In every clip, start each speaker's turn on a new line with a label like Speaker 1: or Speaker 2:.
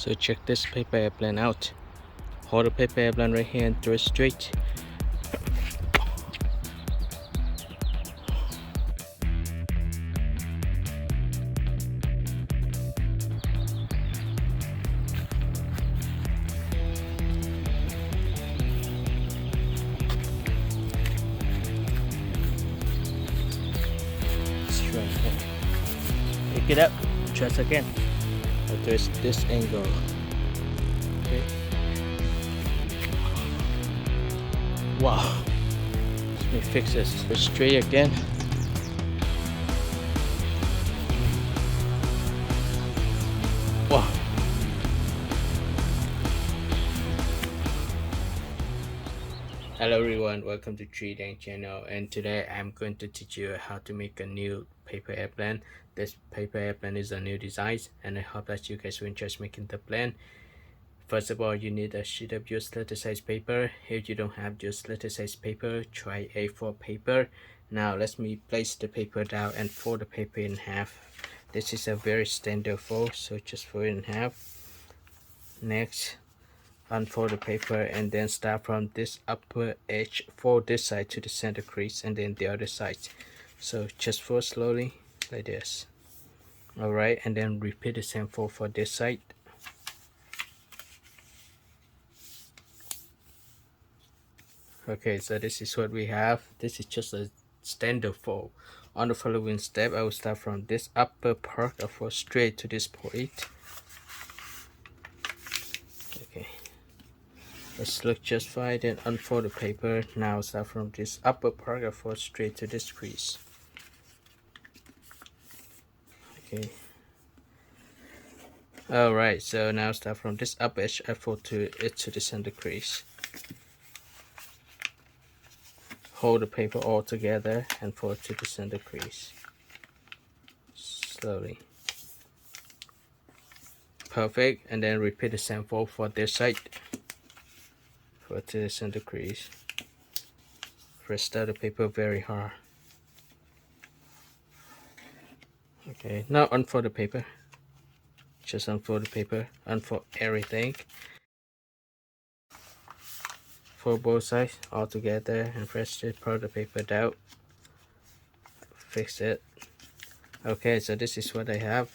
Speaker 1: So check this paper airplane out. Hold the paper airplane right here and throw it straight. Straight. Pick it up. Just again. Twist this angle. Okay. Wow. Let me fix this. Straight again. Wow. Hello everyone, welcome to TriKdanG channel, and today I'm going to teach you how to make a new paper airplane. This paper airplane is a new design, and I hope that you guys will enjoy making the plane. First of all, you need a sheet of used letter size paper. If you don't have used letter size paper, try A4 paper. Now let me place the paper down and fold the paper in half. This is a very standard fold, so just fold it in half. Next, unfold the paper and then start from this upper edge, fold this side to the center crease and then the other side. So just fold slowly like this. Alright, and then repeat the same fold for this side. Okay, so this is what we have. This is just a standard fold. On the following step, I will start from this upper part and fold straight to this point. Okay, let's look just fine. Then unfold the paper. Now start from this upper part and fold straight to this crease. Okay. Alright, so now start from this up edge, I fold to it to the center crease. Hold the paper all together and fold to the center crease. Slowly. Perfect, and then repeat the same fold for this side. Fold to the center crease. Press down the paper very hard. Okay, now unfold the paper. Just unfold the paper, unfold everything. Fold both sides all together and press this part of the paper down. Fix it. Okay, so this is what I have.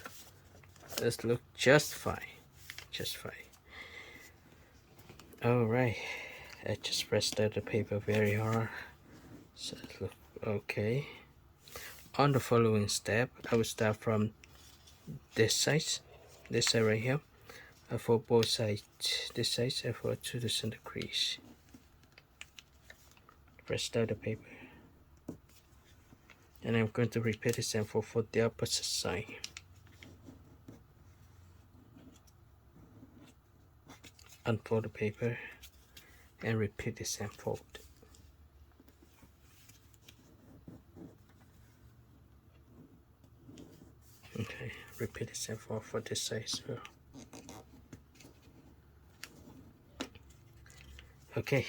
Speaker 1: This look just fine. Just fine. Alright. I just pressed out the paper very hard. So it look okay. On the following step, I will start from this side right here. I fold both sides. This side I fold to the center crease. Press down the paper. And I'm going to repeat the same for the opposite side. Unfold the paper and repeat the same fold. Okay, repeat the same fold for this side as well. Okay,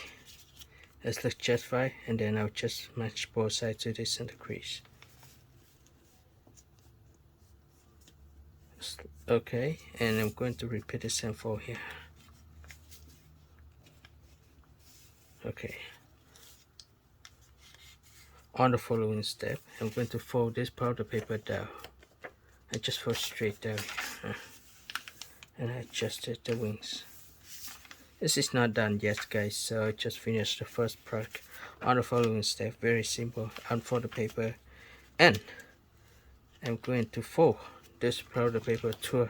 Speaker 1: let's look just fine, and then I'll just match both sides to the center crease. Okay, and I'm going to repeat the same fold here. Okay. On the following step, I'm going to fold this part of the paper down. I just fold straight down here. And I adjusted the wings. This is not done yet, guys, so I just finished the first part. On the following step, very simple, unfold the paper, and I'm going to fold this part of the paper to.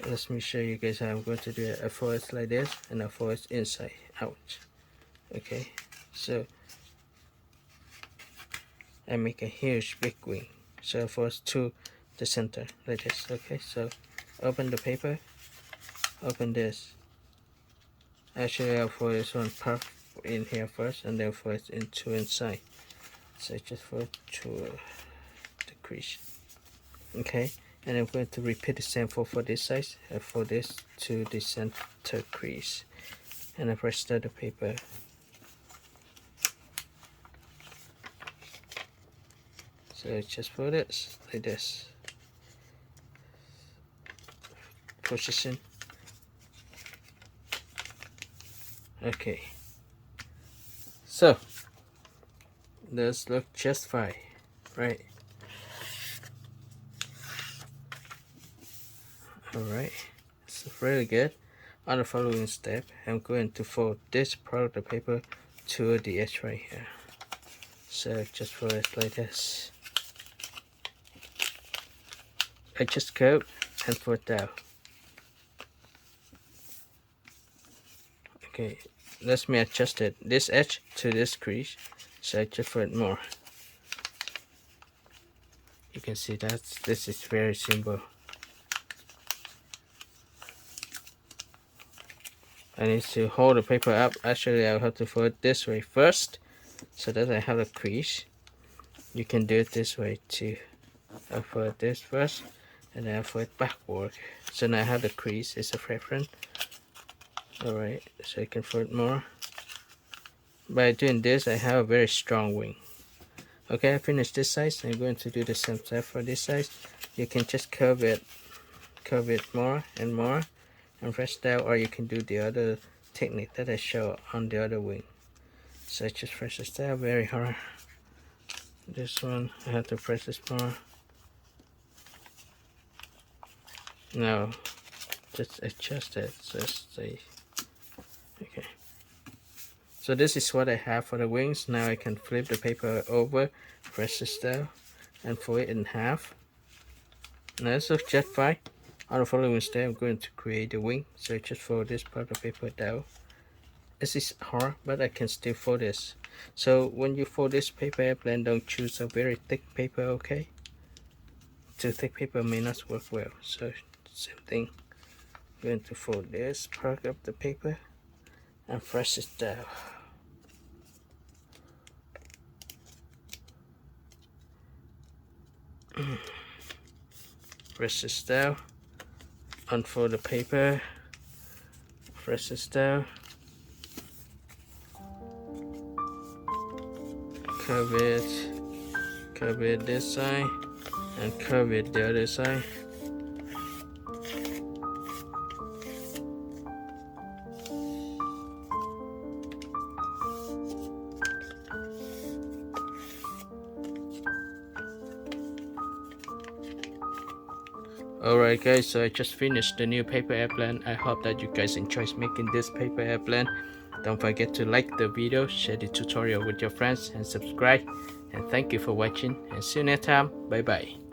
Speaker 1: Let me show you guys how I'm going to do it. I fold it like this, and I fold it inside out. Okay, so I make a huge big wing. So I fold to the center like this. Okay, so open the paper, open this. Actually, I'll fold this one part in here first, and then fold it into inside. So just fold to the crease. Okay, and I'm going to repeat the same fold for this side. I fold this to the center crease, and I press down the paper. So just fold it like this. position. Okay, so this look just fine, right? Alright, it's really good. On the following step, I'm going to fold this part of the paper to the edge right here. So just fold it like this. I just curve and fold down. Okay, let me adjust it, this edge to this crease, so I just fold more. You can see that this is very simple. I need to hold the paper up. Actually, I'll have to fold it this way first, so that I have a crease. You can do it this way too. I'll fold this first, and then I'll fold it backward. So now I have the crease. It's a preference. Alright, so I can fold more. By doing this, I have a very strong wing. Okay, I finished this side. I'm going to do the same step for this side. You can just curve it more and more, and press down, or you can do the other technique that I show on the other wing. So I just press this down very hard. This one I have to press this more. Now just adjust it, just say okay. So this is what I have for the wings. Now I can flip the paper over, press this down, and fold it in half. Now this looks just fine. On the following step, I'm going to create the wing. So I just fold this part of the paper down. This is hard, but I can still fold this. So when you fold this paper airplane, don't choose a very thick paper, okay? Too thick paper may not work well. So same thing. I'm going to fold this part of the paper and press it down. Press this down. Unfold the paper, press this down, curve it this side, and curve it the other side. Alright guys, so I just finished the new paper airplane. I hope that you guys enjoyed making this paper airplane. Don't forget to like the video, share the tutorial with your friends, and subscribe. And thank you for watching, and see you next time. Bye bye.